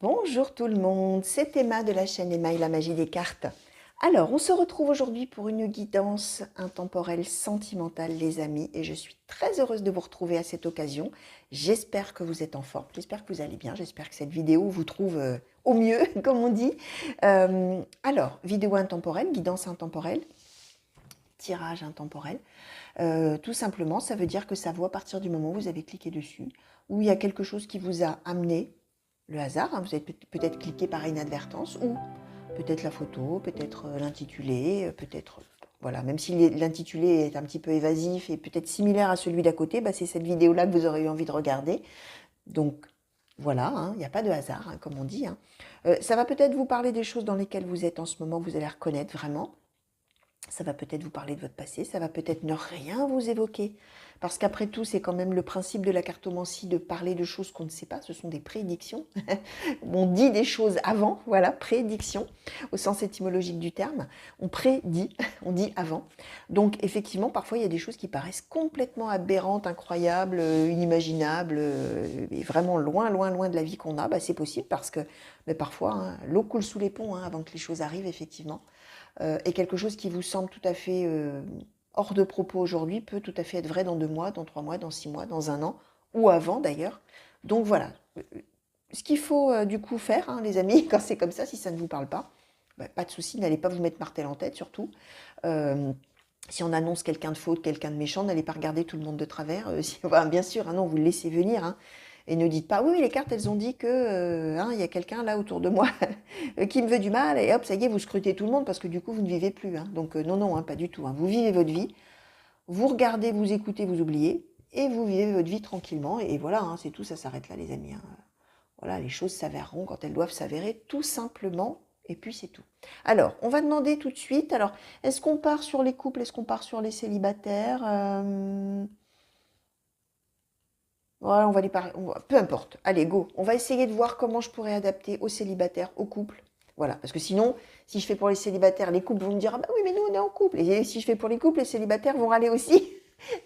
Bonjour tout le monde, c'est Emma de la chaîne Emma et la magie des cartes. Alors, on se retrouve aujourd'hui pour une guidance intemporelle sentimentale, les amis, et je suis très heureuse de vous retrouver à cette occasion. J'espère que vous êtes en forme, j'espère que vous allez bien, j'espère que cette vidéo vous trouve au mieux, comme on dit. Alors, vidéo intemporelle, guidance intemporelle, tirage intemporel. Tout simplement, ça veut dire que ça vaut à partir du moment où vous avez cliqué dessus, où il y a quelque chose qui vous a amené le hasard, hein, vous avez peut-être cliqué par inadvertance, ou peut-être la photo, peut-être l'intitulé, peut-être, voilà, même si l'intitulé est un petit peu évasif et peut-être similaire à celui d'à côté, bah, c'est cette vidéo-là que vous aurez eu envie de regarder. Donc, voilà, hein, il n'y a pas de hasard, hein, comme on dit. Hein. Ça va peut-être vous parler des choses dans lesquelles vous êtes en ce moment, que vous allez reconnaître vraiment. Ça va peut-être vous parler de votre passé, ça va peut-être ne rien vous évoquer. Parce qu'après tout, c'est quand même le principe de la cartomancie de parler de choses qu'on ne sait pas, ce sont des prédictions. On dit des choses avant, voilà, prédiction, au sens étymologique du terme. On prédit, on dit avant. Donc effectivement, parfois, il y a des choses qui paraissent complètement aberrantes, incroyables, inimaginables, et vraiment loin, loin, loin de la vie qu'on a. Bah, c'est possible parce que mais parfois, hein, l'eau coule sous les ponts hein, avant que les choses arrivent, effectivement. Et quelque chose qui vous semble tout à fait hors de propos aujourd'hui peut tout à fait être vrai dans 2 mois, dans 3 mois, dans 6 mois, dans 1 an, ou avant d'ailleurs. Donc voilà, ce qu'il faut du coup faire, hein, les amis, quand c'est comme ça, si ça ne vous parle pas, bah, pas de souci, n'allez pas vous mettre martel en tête surtout. Euh, si on annonce quelqu'un de faux, quelqu'un de méchant, n'allez pas regarder tout le monde de travers. Bien sûr, hein, non, vous le laissez venir. Hein, et ne dites pas, oui, oui, les cartes, elles ont dit que hein, y a quelqu'un là autour de moi qui me veut du mal. Et hop, ça y est, vous scrutez tout le monde parce que du coup, vous ne vivez plus. Hein. Donc non, non, hein, pas du tout. Hein. Vous vivez votre vie. Vous regardez, vous écoutez, vous oubliez. Et vous vivez votre vie tranquillement. Et voilà, hein, c'est tout, ça s'arrête là, les amis. Hein. Voilà, les choses s'avéreront quand elles doivent s'avérer, tout simplement. Et puis c'est tout. Alors, on va demander tout de suite. Alors, est-ce qu'on part sur les couples? Est-ce qu'on part sur les célibataires? Voilà, on va les parler. Peu importe. Allez, go. On va essayer de voir comment je pourrais adapter aux célibataires, aux couples. Voilà. Parce que sinon, si je fais pour les célibataires, les couples vont me dire ah bah oui, mais nous, on est en couple. Et si je fais pour les couples, les célibataires vont râler aussi.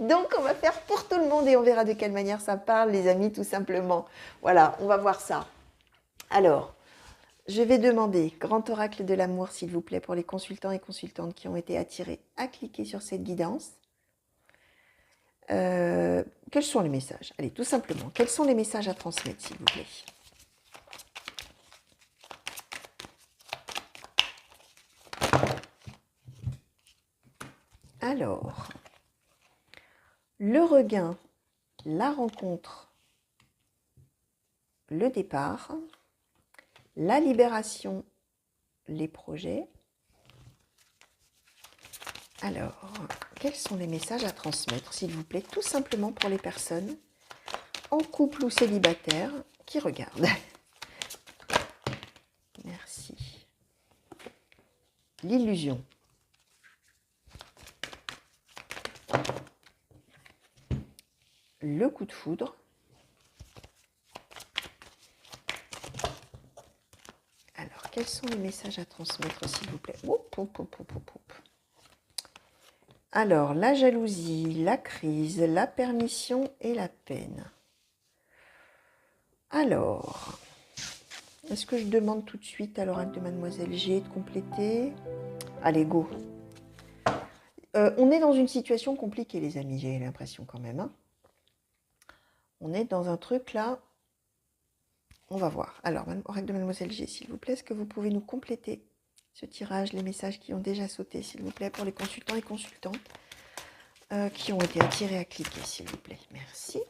Donc, on va faire pour tout le monde et on verra de quelle manière ça parle, les amis, tout simplement. Voilà, on va voir ça. Alors, je vais demander, grand oracle de l'amour, s'il vous plaît, pour les consultants et consultantes qui ont été attirés à cliquer sur cette guidance. Quels sont les messages? Allez, tout simplement, quels sont les messages à transmettre, s'il vous plaît? Alors, le regain, la rencontre, le départ, la libération, les projets. Alors, quels sont les messages à transmettre, s'il vous plaît, tout simplement pour les personnes en couple ou célibataire qui regardent? Merci. L'illusion. Le coup de foudre. Alors, quels sont les messages à transmettre, s'il vous plaît? Alors, la jalousie, la crise, la permission et la peine. Alors, est-ce que je demande tout de suite à l'oracle de Mademoiselle G de compléter? Allez, go. On est dans une situation compliquée, les amis, j'ai l'impression quand même. Hein. On est dans un truc là. On va voir. Alors, oracle de Mademoiselle G, s'il vous plaît, est-ce que vous pouvez nous compléter ce tirage, les messages qui ont déjà sauté, s'il vous plaît, pour les consultants et consultantes qui ont été attirés à cliquer, s'il vous plaît. Merci.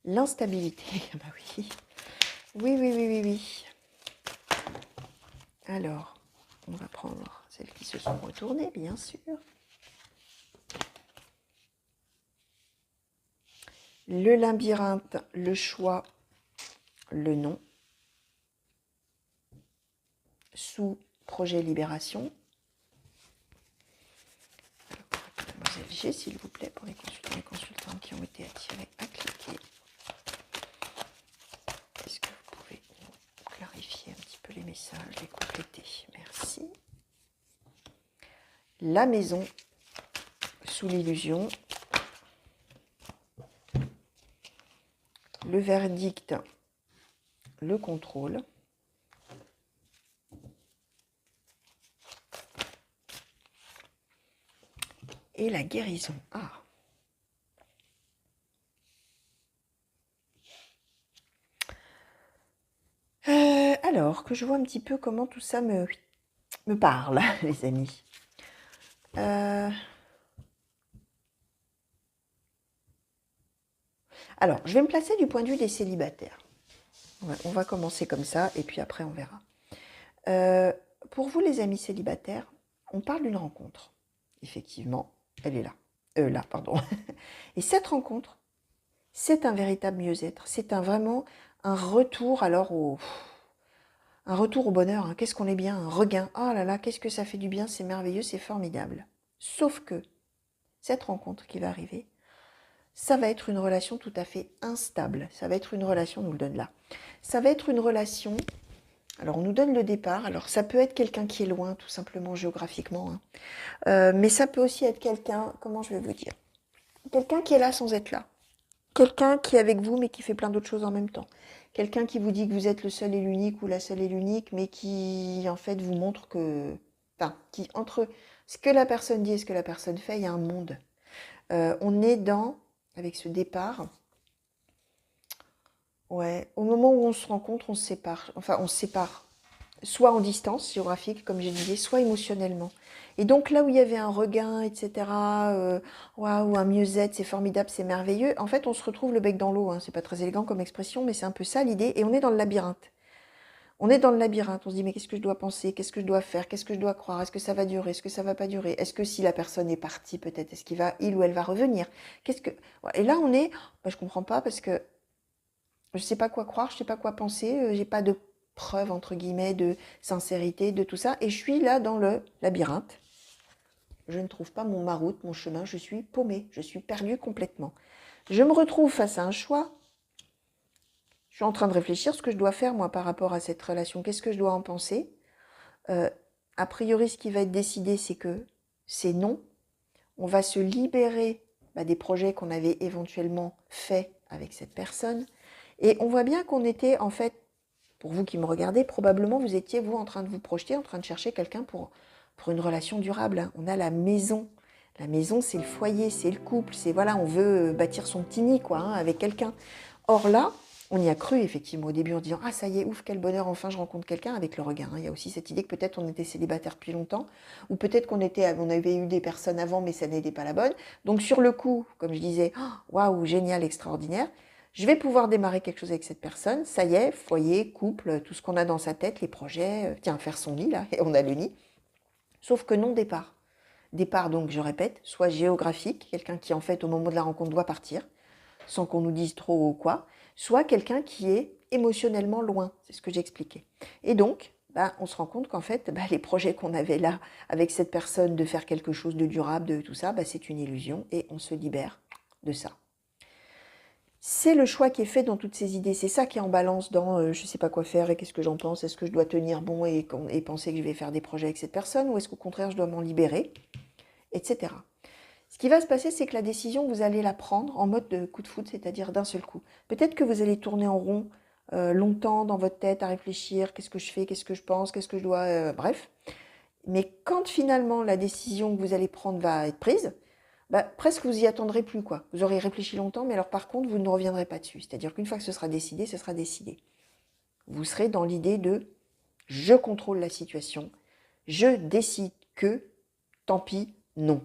L'instabilité. Ah bah oui. Oui, oui, oui, oui, oui. Alors, on va prendre celles qui se sont retournées, bien sûr. Le labyrinthe, le choix, le nom. Sous projet libération. Mademoiselle G, s'il vous plaît, pour les consultants et consultantes qui ont été attirés à cliquer. Est-ce que vous pouvez clarifier un petit peu les messages, les compléter? Merci. La maison, sous l'illusion. Le verdict, le contrôle. Et la guérison. Ah. Alors, que je vois un petit peu comment tout ça me parle, les amis. Alors, je vais me placer du point de vue des célibataires. Ouais, on va commencer comme ça, et puis après on verra. Pour vous, les amis célibataires, on parle d'une rencontre. Effectivement, elle est là. Là, pardon. Et cette rencontre, c'est un véritable mieux-être. C'est vraiment un retour un retour au bonheur. Hein. Qu'est-ce qu'on est bien, un regain. Oh là là, qu'est-ce que ça fait du bien, c'est merveilleux, c'est formidable. Sauf que cette rencontre qui va arriver, ça va être une relation tout à fait instable. Ça va être une relation, on nous le donne là. Ça va être une relation, alors on nous donne le départ, alors ça peut être quelqu'un qui est loin, tout simplement géographiquement, hein. Mais ça peut aussi être quelqu'un, comment je vais vous dire, quelqu'un qui est là sans être là. Quelqu'un qui est avec vous, mais qui fait plein d'autres choses en même temps. Quelqu'un qui vous dit que vous êtes le seul et l'unique ou la seule et l'unique, mais qui, en fait, vous montre que... Enfin, qui, entre ce que la personne dit et ce que la personne fait, il y a un monde. On est dans, avec ce départ, ouais, au moment où on se rencontre, on se sépare. Enfin, on se sépare. Soit en distance géographique, comme je disais, soit émotionnellement. Et donc là où il y avait un regain, etc., waouh, un mieux-être, c'est formidable, c'est merveilleux, en fait on se retrouve le bec dans l'eau, hein. C'est pas très élégant comme expression, mais c'est un peu ça l'idée, et on est dans le labyrinthe. On est dans le labyrinthe, on se dit mais qu'est-ce que je dois penser, qu'est-ce que je dois faire, qu'est-ce que je dois croire, est-ce que ça va durer, est-ce que ça va pas durer, est-ce que si la personne est partie peut-être, est-ce il ou elle va revenir, qu'est-ce que... Et là on est, je comprends pas parce que je sais pas quoi croire, je sais pas quoi penser, j'ai pas de preuve entre guillemets de sincérité, de tout ça, et je suis là dans le labyrinthe. Je ne trouve pas ma route, mon chemin, je suis paumée, je suis perdue complètement. Je me retrouve face à un choix. Je suis en train de réfléchir ce que je dois faire moi par rapport à cette relation, qu'est-ce que je dois en penser. A priori, ce qui va être décidé, c'est que c'est non. On va se libérer des projets qu'on avait éventuellement faits avec cette personne. Et on voit bien qu'on était, en fait, pour vous qui me regardez, probablement vous étiez, vous, en train de vous projeter, en train de chercher quelqu'un pour une relation durable. Hein. On a la maison. La maison, c'est le foyer, c'est le couple, c'est voilà, on veut bâtir son petit nid, quoi, hein, avec quelqu'un. Or là, on y a cru, effectivement, au début, en disant « Ah, ça y est, ouf, quel bonheur, enfin, je rencontre quelqu'un avec le regain. Hein. » Il y a aussi cette idée que peut-être on était célibataire depuis longtemps, ou peut-être on avait eu des personnes avant, mais ça n'était pas la bonne. Donc, sur le coup, comme je disais, « Waouh, génial, extraordinaire !» Je vais pouvoir démarrer quelque chose avec cette personne. Ça y est, foyer, couple, tout ce qu'on a dans sa tête, les projets. Tiens, faire son nid, là, et on a le nid. Sauf que non départ. Départ, donc, je répète, soit géographique, quelqu'un qui, en fait, au moment de la rencontre, doit partir, sans qu'on nous dise trop quoi, soit quelqu'un qui est émotionnellement loin, c'est ce que j'expliquais. Et donc, on se rend compte qu'en fait, les projets qu'on avait là, avec cette personne, de faire quelque chose de durable, de tout ça, c'est une illusion, et on se libère de ça. C'est le choix qui est fait dans toutes ces idées. C'est ça qui est en balance dans je ne sais pas quoi faire et qu'est-ce que j'en pense. Est-ce que je dois tenir bon et penser que je vais faire des projets avec cette personne ou est-ce qu'au contraire je dois m'en libérer, etc. Ce qui va se passer, c'est que la décision, vous allez la prendre en mode de coup de foudre, c'est-à-dire d'un seul coup. Peut-être que vous allez tourner en rond longtemps dans votre tête à réfléchir. Qu'est-ce que je fais, qu'est-ce que je pense, qu'est-ce que je dois... bref. Mais quand finalement la décision que vous allez prendre va être prise, presque vous y attendrez plus, quoi. Vous aurez réfléchi longtemps, mais alors par contre, vous ne reviendrez pas dessus. C'est-à-dire qu'une fois que ce sera décidé, ce sera décidé. Vous serez dans l'idée de « je contrôle la situation, je décide que, tant pis, non ».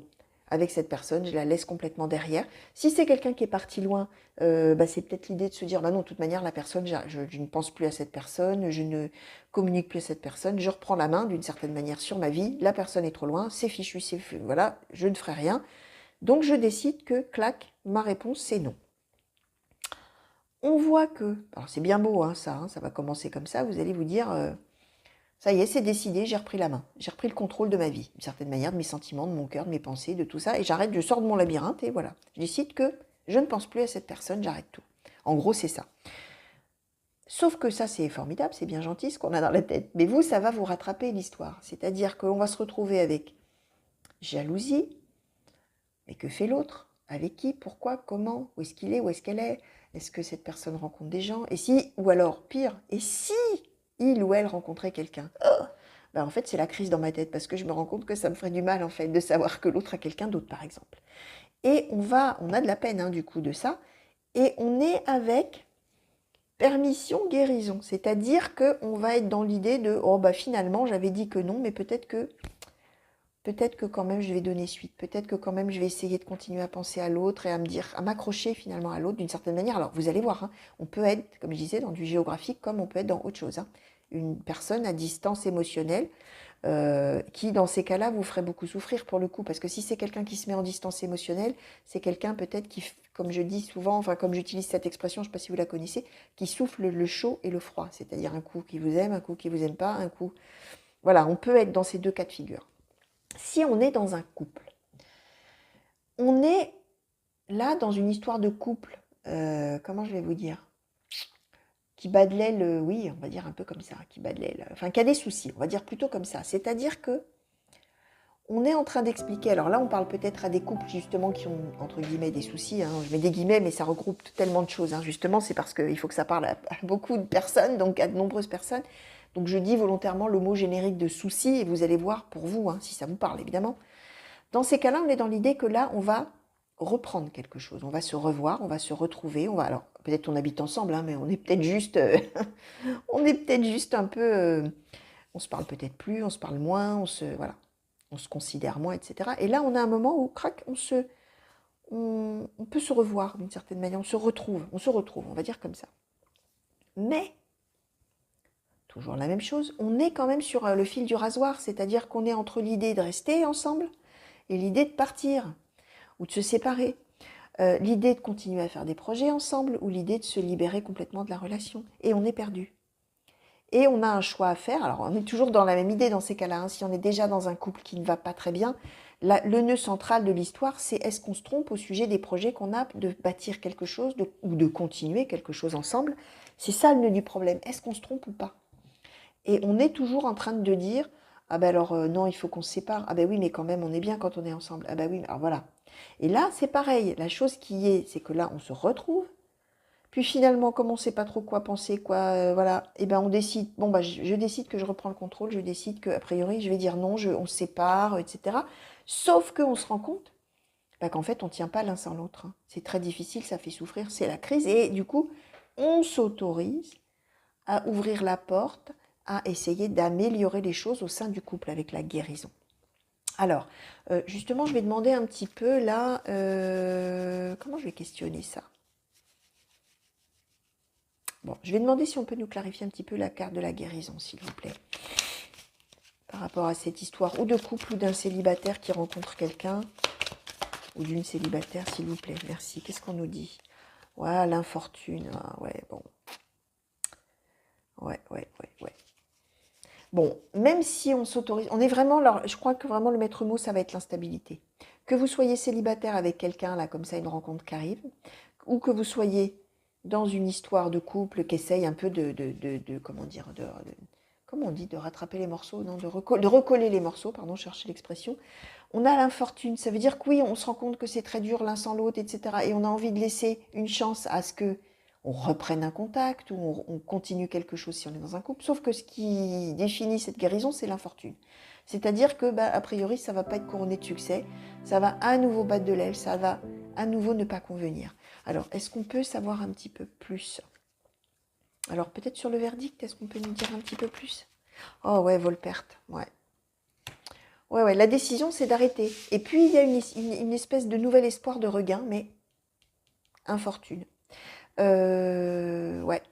Avec cette personne, je la laisse complètement derrière. Si c'est quelqu'un qui est parti loin, c'est peut-être l'idée de se dire non, de toute manière, la personne, je ne pense plus à cette personne, je ne communique plus à cette personne, je reprends la main d'une certaine manière sur ma vie, la personne est trop loin, c'est fichu, voilà, je ne ferai rien. Donc je décide que, clac, ma réponse c'est non. On voit que, alors c'est bien beau ça va commencer comme ça, vous allez vous dire, ça y est, c'est décidé, j'ai repris la main, j'ai repris le contrôle de ma vie, d'une certaine manière, de mes sentiments, de mon cœur, de mes pensées, de tout ça, et j'arrête, je sors de mon labyrinthe, et voilà. Je décide que je ne pense plus à cette personne, j'arrête tout. En gros, c'est ça. Sauf que ça, c'est formidable, c'est bien gentil ce qu'on a dans la tête, mais vous, ça va vous rattraper l'histoire. C'est-à-dire qu'on va se retrouver avec jalousie, mais que fait l'autre? Avec qui? Pourquoi? Comment? Où est-ce qu'il est? Où est-ce qu'elle est? Est-ce que cette personne rencontre des gens? Et si, ou alors, pire, et si il ou elle rencontrait quelqu'un? Oh, ben en fait, c'est la crise dans ma tête parce que je me rends compte que ça me ferait du mal en fait de savoir que l'autre a quelqu'un d'autre, par exemple. Et on a de la peine hein, du coup de ça, et on est avec permission guérison, c'est-à-dire qu'on va être dans l'idée de oh bah finalement j'avais dit que non, mais peut-être que quand même je vais donner suite, peut-être que quand même je vais essayer de continuer à penser à l'autre et à me dire, à m'accrocher finalement à l'autre d'une certaine manière. Alors vous allez voir, hein, on peut être, comme je disais, dans du géographique comme on peut être dans autre chose. Hein. Une personne à distance émotionnelle qui dans ces cas-là vous ferait beaucoup souffrir pour le coup, parce que si c'est quelqu'un qui se met en distance émotionnelle, c'est quelqu'un peut-être qui, comme je dis souvent, enfin comme j'utilise cette expression, je ne sais pas si vous la connaissez, qui souffle le chaud et le froid, c'est-à-dire un coup qui vous aime, un coup qui vous aime pas, un coup... Voilà, on peut être dans ces deux cas de figure. Si on est dans un couple, on est là dans une histoire de couple, comment je vais vous dire, qui bat de l'aile, oui, on va dire un peu comme ça, qui bat de l'aile, enfin qui a des soucis, on va dire plutôt comme ça. C'est-à-dire que on est en train d'expliquer, alors là on parle peut-être à des couples justement qui ont entre guillemets des soucis, hein, je mets des guillemets mais ça regroupe tellement de choses, hein, justement c'est parce qu'il faut que ça parle à beaucoup de personnes, donc à de nombreuses personnes. Donc je dis volontairement le mot générique de soucis et vous allez voir pour vous, hein, si ça vous parle évidemment. Dans ces cas-là, on est dans l'idée que là, on va reprendre quelque chose. On va se revoir, on va se retrouver. On va alors peut-être on habite ensemble, hein, mais on est peut-être juste, on est peut-être juste un peu, on se parle peut-être plus, on se parle moins, voilà, on se considère moins, etc. Et là, on a un moment où crac, on peut se revoir d'une certaine manière. On se retrouve, on va dire comme ça. Mais toujours la même chose, on est quand même sur le fil du rasoir, c'est-à-dire qu'on est entre l'idée de rester ensemble et l'idée de partir ou de se séparer, l'idée de continuer à faire des projets ensemble ou l'idée de se libérer complètement de la relation. Et on est perdu. Et on a un choix à faire. Alors, on est toujours dans la même idée dans ces cas-là. Hein. Si on est déjà dans un couple qui ne va pas très bien, le nœud central de l'histoire, c'est est-ce qu'on se trompe au sujet des projets qu'on a de bâtir quelque chose ou de continuer quelque chose ensemble. C'est ça le nœud du problème. Est-ce qu'on se trompe ou pas? Et on est toujours en train de dire, ah ben alors non, il faut qu'on se sépare. Ah ben oui, mais quand même, on est bien quand on est ensemble. Ah ben oui, alors voilà. Et là, c'est pareil. La chose qui est, c'est que là, on se retrouve. Puis finalement, comme on ne sait pas trop quoi penser, voilà, et ben on décide, bon bah je décide que je reprends le contrôle, je décide que a priori je vais dire non, on se sépare, etc. Sauf qu'on se rend compte bah, qu'en fait on ne tient pas l'un sans l'autre. Hein. C'est très difficile, ça fait souffrir, c'est la crise. Et du coup, on s'autorise à ouvrir la porte, à essayer d'améliorer les choses au sein du couple avec la guérison. Alors, justement, je vais demander un petit peu là, comment je vais questionner ça? Bon, je vais demander si on peut nous clarifier un petit peu la carte de la guérison, s'il vous plaît. Par rapport à cette histoire, ou de couple, ou d'un célibataire qui rencontre quelqu'un, ou d'une célibataire, s'il vous plaît. Merci. Qu'est-ce qu'on nous dit? Ouais, l'infortune. Ah, ouais, bon. Ouais. Bon, même si on s'autorise, on est vraiment, je crois que vraiment le maître mot, ça va être l'instabilité. Que vous soyez célibataire avec quelqu'un, là, comme ça, une rencontre qui arrive, ou que vous soyez dans une histoire de couple qui essaye un peu comment dire, comment on dit, de rattraper les morceaux, non, de recoller les morceaux, pardon, chercher l'expression. On a l'infortune, ça veut dire que oui, on se rend compte que c'est très dur l'un sans l'autre, etc. Et on a envie de laisser une chance à ce que on reprenne un contact ou on continue quelque chose si on est dans un couple. Sauf que ce qui définit cette guérison, c'est l'infortune. C'est-à-dire que, bah, a priori, ça ne va pas être couronné de succès, ça va à nouveau battre de l'aile, ça va à nouveau ne pas convenir. Alors, est-ce qu'on peut savoir un petit peu plus? Alors, peut-être sur le verdict, est-ce qu'on peut nous dire un petit peu plus? Oh ouais, Volperte, ouais. Ouais, la décision, c'est d'arrêter. Et puis, il y a une espèce de nouvel espoir de regain, mais infortune. Ouais.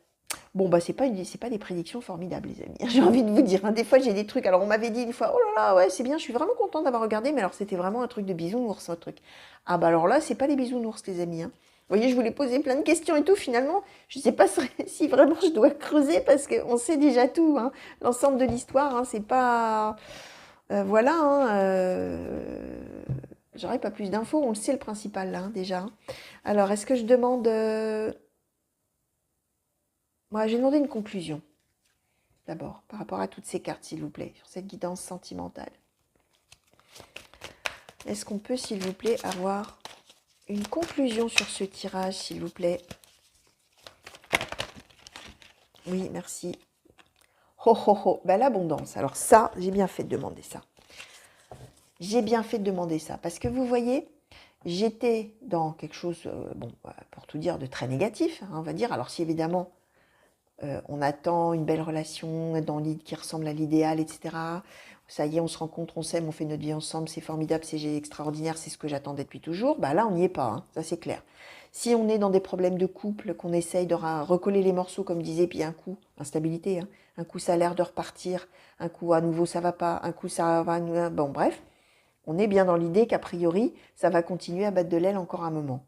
Bon, bah, c'est pas des prédictions formidables, les amis. J'ai envie de vous dire. Hein. Des fois, j'ai des trucs. Alors, on m'avait dit une fois, oh là là, ouais, c'est bien, je suis vraiment contente d'avoir regardé. Mais alors, c'était vraiment un truc de bisounours, un truc. Ah, bah, alors là, c'est pas les bisounours, les amis. Hein. Vous voyez, je voulais poser plein de questions et tout. Finalement, je sais pas si vraiment je dois creuser parce qu'on sait déjà tout. Hein. L'ensemble de l'histoire, hein, c'est pas. Voilà. Hein, j'aurais pas plus d'infos. On le sait, le principal, là, hein, déjà. Alors, est-ce que je demande. Moi, j'ai demandé une conclusion, d'abord, par rapport à toutes ces cartes, s'il vous plaît, sur cette guidance sentimentale. Est-ce qu'on peut, s'il vous plaît, avoir une conclusion sur ce tirage, s'il vous plaît? Oui, merci. Ho, ho, ho. Ben, l'abondance. Alors ça, j'ai bien fait de demander ça. J'ai bien fait de demander ça. Parce que vous voyez, j'étais dans quelque chose, bon, pour tout dire, de très négatif, hein, on va dire. Alors si évidemment, on attend une belle relation qui ressemble à l'idéal, etc. Ça y est, on se rencontre, on s'aime, on fait notre vie ensemble, c'est formidable, c'est extraordinaire, c'est ce que j'attendais depuis toujours. Bah là, on n'y est pas, hein, ça c'est clair. Si on est dans des problèmes de couple, qu'on essaye de recoller les morceaux, comme disait, puis un coup, instabilité, hein, un coup ça a l'air de repartir, un coup à nouveau ça va pas, un coup ça va... Bon, bref, on est bien dans l'idée qu'a priori, ça va continuer à battre de l'aile encore un moment.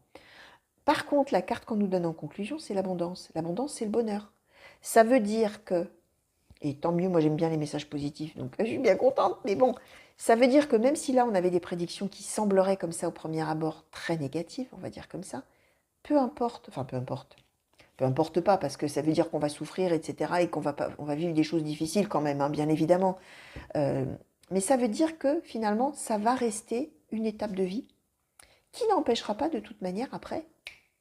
Par contre, la carte qu'on nous donne en conclusion, c'est l'abondance. L'abondance, c'est le bonheur. Ça veut dire que, et tant mieux, moi j'aime bien les messages positifs, donc je suis bien contente, mais bon, ça veut dire que même si là on avait des prédictions qui sembleraient comme ça au premier abord très négatives, on va dire comme ça, peu importe, enfin peu importe pas, parce que ça veut dire qu'on va souffrir, etc., et on va vivre des choses difficiles quand même, hein, bien évidemment. Euh, mais ça veut dire que finalement, ça va rester une étape de vie qui n'empêchera pas de toute manière après.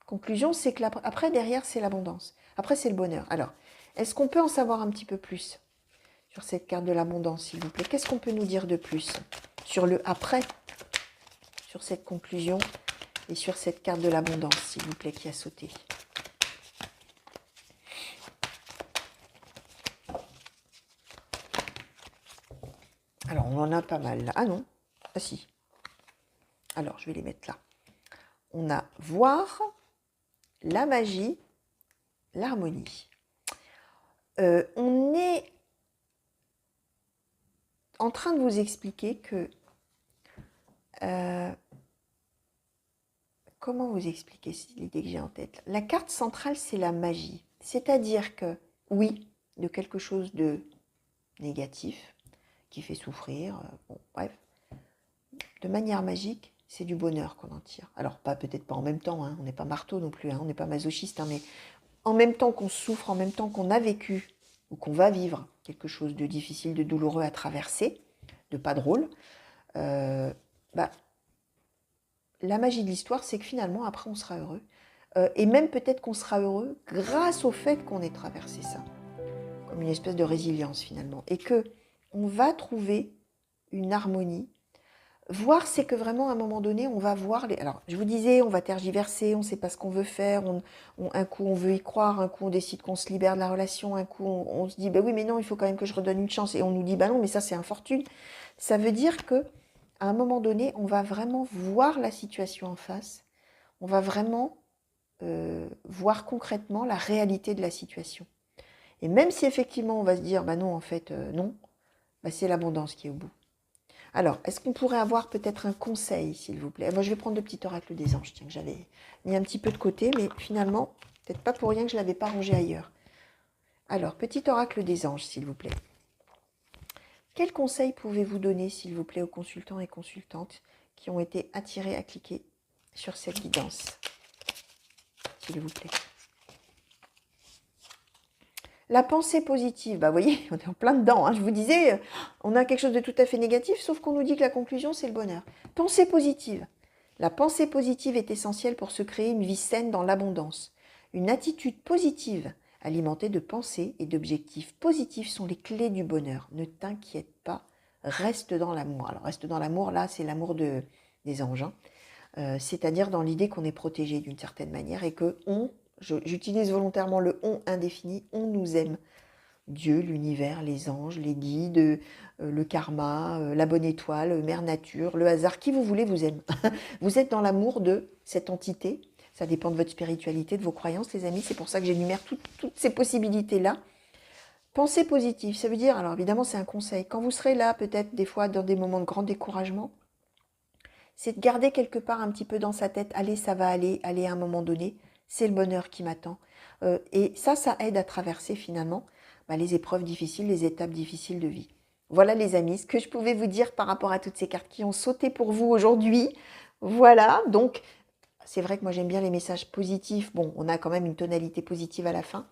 Conclusion, c'est que après, derrière, c'est l'abondance. Après, c'est le bonheur. Alors, est-ce qu'on peut en savoir un petit peu plus sur cette carte de l'abondance, s'il vous plaît? Qu'est-ce qu'on peut nous dire de plus sur le après, sur cette conclusion et sur cette carte de l'abondance, s'il vous plaît, qui a sauté? Alors, on en a pas mal là. Ah non, ah si. Alors, je vais les mettre là. On a voir, la magie, l'harmonie. On est en train de vous expliquer que... comment vous expliquer l'idée que j'ai en tête? La carte centrale, c'est la magie. C'est-à-dire que, oui, de quelque chose de négatif, qui fait souffrir, bon, bref, de manière magique, c'est du bonheur qu'on en tire. Alors, peut-être pas en même temps, hein, on n'est pas marteau non plus, hein, on n'est pas masochiste, hein, mais en même temps qu'on souffre, en même temps qu'on a vécu, ou qu'on va vivre quelque chose de difficile, de douloureux à traverser, de pas drôle, bah, la magie de l'histoire, c'est que finalement, après, on sera heureux. Et même peut-être qu'on sera heureux grâce au fait qu'on ait traversé ça. Comme une espèce de résilience, finalement. Et que on va trouver une harmonie. Voir, c'est que vraiment, à un moment donné, on va voir... Alors, je vous disais, on va tergiverser, on ne sait pas ce qu'on veut faire. Un coup, on veut y croire. Un coup, on décide qu'on se libère de la relation. Un coup, on se dit, bah oui, mais non, il faut quand même que je redonne une chance. Et on nous dit, bah non, mais ça, c'est infortune. Ça veut dire que à un moment donné, on va vraiment voir la situation en face. On va vraiment voir concrètement la réalité de la situation. Et même si effectivement on va se dire, bah non, en fait, non, bah c'est l'abondance qui est au bout. Alors, est-ce qu'on pourrait avoir peut-être un conseil, s'il vous plaît? Moi, je vais prendre le petit oracle des anges, tiens, que j'avais mis un petit peu de côté, mais finalement, peut-être pas pour rien que je ne l'avais pas rangé ailleurs. Alors, petit oracle des anges, s'il vous plaît. Quel conseil pouvez-vous donner, s'il vous plaît, aux consultants et consultantes qui ont été attirés à cliquer sur cette guidance, s'il vous plaît? La pensée positive, bah vous voyez, on est en plein dedans. Hein. Je vous disais, on a quelque chose de tout à fait négatif, sauf qu'on nous dit que la conclusion, c'est le bonheur. Pensée positive. La pensée positive est essentielle pour se créer une vie saine dans l'abondance. Une attitude positive, alimentée de pensées et d'objectifs positifs, sont les clés du bonheur. Ne t'inquiète pas, reste dans l'amour. Alors, reste dans l'amour, là, c'est l'amour des anges. Hein. C'est-à-dire dans l'idée qu'on est protégé d'une certaine manière et que j'utilise volontairement le on indéfini, on nous aime. Dieu, l'univers, les anges, les guides, le karma, la bonne étoile, Mère Nature, le hasard, qui vous voulez vous aime. Vous êtes dans l'amour de cette entité. Ça dépend de votre spiritualité, de vos croyances, les amis. C'est pour ça que j'énumère toutes ces possibilités-là. Pensée positive, ça veut dire, alors évidemment c'est un conseil, quand vous serez là, peut-être des fois dans des moments de grand découragement, c'est de garder quelque part un petit peu dans sa tête, allez, ça va aller à un moment donné, c'est le bonheur qui m'attend. Et ça aide à traverser finalement les épreuves difficiles, les étapes difficiles de vie. Voilà les amis, ce que je pouvais vous dire par rapport à toutes ces cartes qui ont sauté pour vous aujourd'hui. Voilà, donc c'est vrai que moi j'aime bien les messages positifs. Bon, on a quand même une tonalité positive à la fin.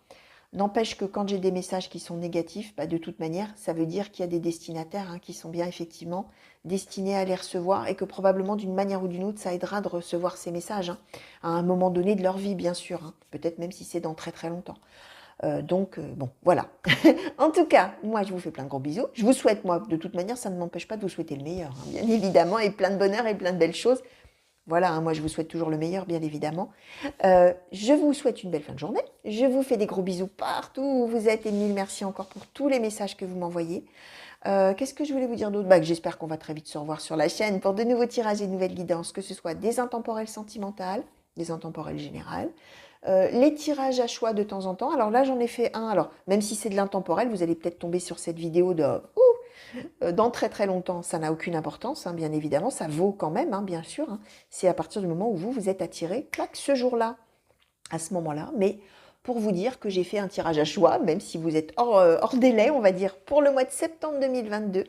N'empêche que quand j'ai des messages qui sont négatifs, de toute manière, ça veut dire qu'il y a des destinataires qui sont bien effectivement destinés à les recevoir et que probablement d'une manière ou d'une autre, ça aidera de recevoir ces messages à un moment donné de leur vie, bien sûr. Peut-être même si c'est dans très très longtemps. Bon, voilà. En tout cas, moi, je vous fais plein de gros bisous. Je vous souhaite, moi, de toute manière, ça ne m'empêche pas de vous souhaiter le meilleur, hein, bien évidemment, et plein de bonheur et plein de belles choses. Voilà, hein, moi, je vous souhaite toujours le meilleur, bien évidemment. Je vous souhaite une belle fin de journée. Je vous fais des gros bisous partout où vous êtes et mille merci encore pour tous les messages que vous m'envoyez. Qu'est-ce que je voulais vous dire d'autre? Que j'espère qu'on va très vite se revoir sur la chaîne pour de nouveaux tirages et de nouvelles guidances, que ce soit des intemporels sentimentales, des intemporels générales, les tirages à choix de temps en temps. Alors là, j'en ai fait un. Alors, même si c'est de l'intemporel, vous allez peut-être tomber sur cette vidéo dans très très longtemps. Ça n'a aucune importance, hein, bien évidemment. Ça vaut quand même, hein, bien sûr. Hein. C'est à partir du moment où vous êtes attiré, clac, ce jour-là, à ce moment-là. Mais pour vous dire que j'ai fait un tirage à choix, même si vous êtes hors délai, on va dire, pour le mois de septembre 2022,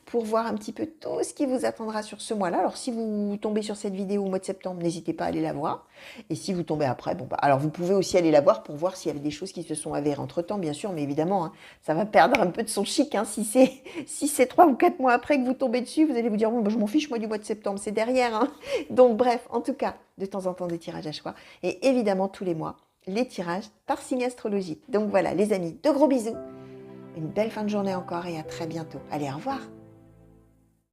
pour voir un petit peu tout ce qui vous attendra sur ce mois-là. Alors, si vous tombez sur cette vidéo au mois de septembre, n'hésitez pas à aller la voir. Et si vous tombez après, alors vous pouvez aussi aller la voir pour voir s'il y avait des choses qui se sont avérées entre-temps, bien sûr, mais évidemment, hein, ça va perdre un peu de son chic. Hein, si c'est 3 ou 4 mois après que vous tombez dessus, vous allez vous dire, je m'en fiche, moi, du mois de septembre, c'est derrière. Hein. Donc, bref, en tout cas, de temps en temps, des tirages à choix. Et évidemment, tous les mois, les tirages par signe astrologique. Donc voilà, les amis, de gros bisous. Une belle fin de journée encore et à très bientôt. Allez, au revoir.